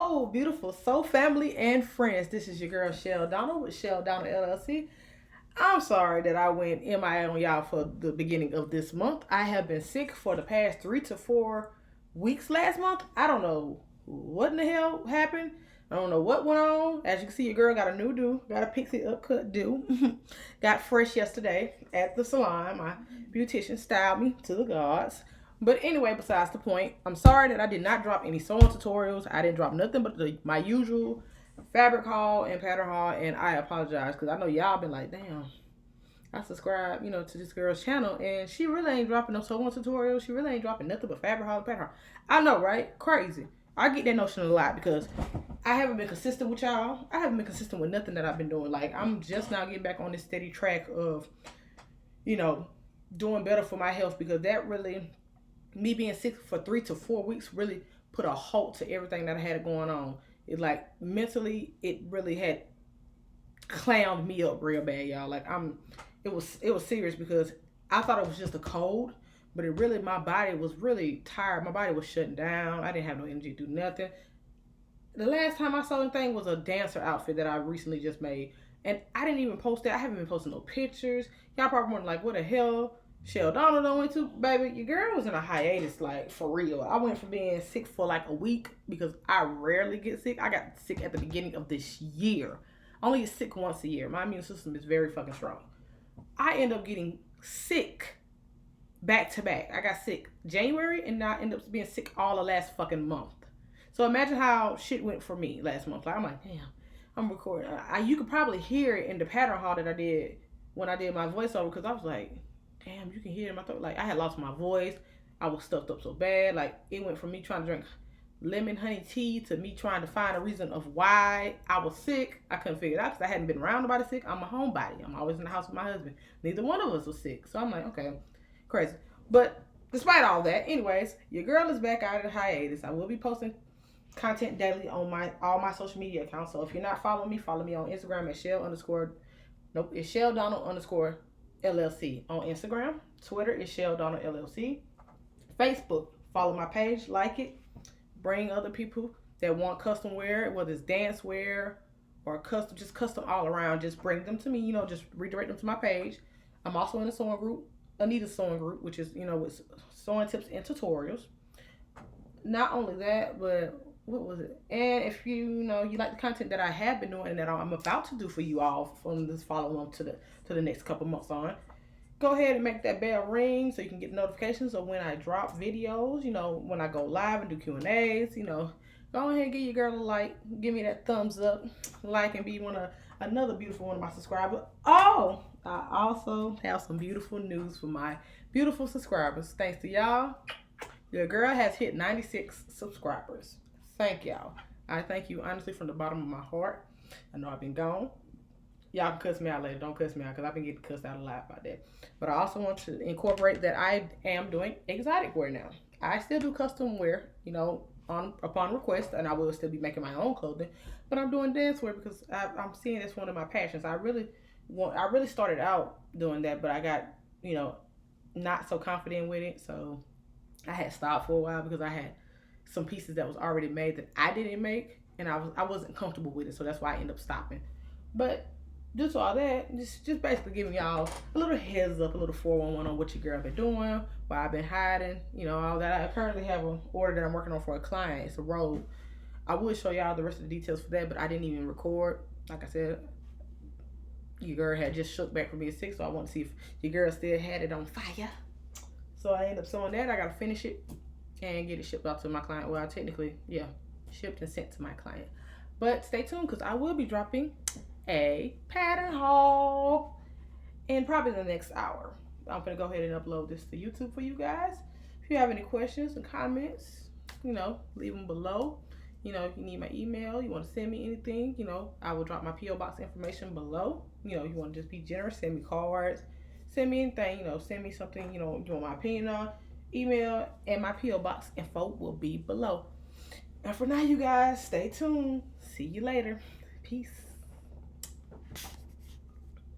Hello, beautiful soul family and friends. This is your girl Chelle Donald with Chelle Donald LLC. I'm sorry that I went MIA on y'all for the beginning of this month. I have been sick for the past 3 to 4 weeks last month. I don't know what in the hell happened. I don't know what went on. As you can see, your girl got a new do, got a pixie upcut do. Got fresh yesterday at the salon. My beautician styled me to the gods. But anyway, besides the point, I'm sorry that I did not drop any sewing tutorials. I didn't drop nothing but my usual fabric haul and pattern haul, and I apologize because I know y'all been like, damn, I subscribe, to this girl's channel, and she really ain't dropping no sewing tutorials. She really ain't dropping nothing but fabric haul and pattern haul. I know, right? Crazy. I get that notion a lot because I haven't been consistent with y'all. I haven't been consistent with nothing that I've been doing. Like, I'm just now getting back on this steady track of, doing better for my health, because that really, me being sick for 3 to 4 weeks, really put a halt to everything that I had going on. It, like, mentally, it really had clowned me up real bad, y'all. Like, it was serious, because I thought it was just a cold, but it really, my body was really tired. My body was shutting down. I didn't have no energy to do nothing. The last time I saw anything was a dancer outfit that I recently just made, and I didn't even post that. I haven't been posting no pictures. Y'all probably wondering, like, what the hell Chelle Donald done went to? Baby, your girl was in a hiatus, like, for real. I went from being sick for like a week, because I rarely get sick. I got sick at the beginning of this year. I only get sick once a year. My immune system is very fucking strong. I end up getting sick back to back. I got sick January, and now I end up being sick all the last fucking month. So imagine how shit went for me last month. Like, I'm like, damn, I'm recording. You could probably hear it in the pattern haul that I did when I did my voiceover, because I was like, damn, you can hear it in my throat. Like, I had lost my voice. I was stuffed up so bad. Like, it went from me trying to drink lemon honey tea to me trying to find a reason of why I was sick. I couldn't figure it out, because I hadn't been around nobody sick. I'm a homebody. I'm always in the house with my husband. Neither one of us was sick. So I'm like, okay, crazy. But despite all that, anyways, your girl is back out of the hiatus. I will be posting content daily on all my social media accounts. So if you're not following me, follow me on Instagram at it's Chelle Donald LLC on Instagram. Twitter is Chelle Donald LLC. Facebook, follow my page, like it. Bring other people that want custom wear, whether it's dance wear or custom all around. Just bring them to me. Just redirect them to my page. I'm also in a sewing group, Anita's sewing group, which is with sewing tips and tutorials. Not only that, but what was it? And if you like the content that I have been doing and that I'm about to do for you all from this follow on to the next couple months on, go ahead and make that bell ring so you can get notifications of when I drop videos. When I go live and do Q&As. Go ahead and give your girl a like, give me that thumbs up, like, and be another beautiful one of my subscribers. Oh, I also have some beautiful news for my beautiful subscribers. Thanks to y'all, your girl has hit 96 subscribers. Thank y'all. I thank you honestly from the bottom of my heart. I know I've been gone. Y'all can cuss me out later. Don't cuss me out, because I've been getting cussed out a lot about that. But I also want to incorporate that I am doing exotic wear now. I still do custom wear, upon request, and I will still be making my own clothing. But I'm doing dance wear because I'm seeing it's one of my passions. I really started out doing that, but I got, not so confident with it. So I had stopped for a while because I had some pieces that was already made that I didn't make, and I wasn't comfortable with it. So that's why I ended up stopping. But due to all that, just basically giving y'all a little heads up, a little 411 on what your girl been doing, why I've been hiding, all that. I currently have an order that I'm working on for a client. It's a robe. I would show y'all the rest of the details for that, but I didn't even record. Like I said, your girl had just shook back from being sick, so I want to see if your girl still had it on fire. So I ended up sewing that. I got to finish it and get it shipped out to my client. Well, technically, yeah, shipped and sent to my client. But stay tuned, because I will be dropping a pattern haul in probably the next hour. I'm gonna go ahead and upload this to YouTube for you guys. If you have any questions and comments, leave them below. If you need my email, you want to send me anything, I will drop my P.O Box information below. You want to just be generous, send me cards, send me anything, send me something, you want my opinion on. Email and my P.O Box info will be below. And for now, you guys, stay tuned. See you later. Peace.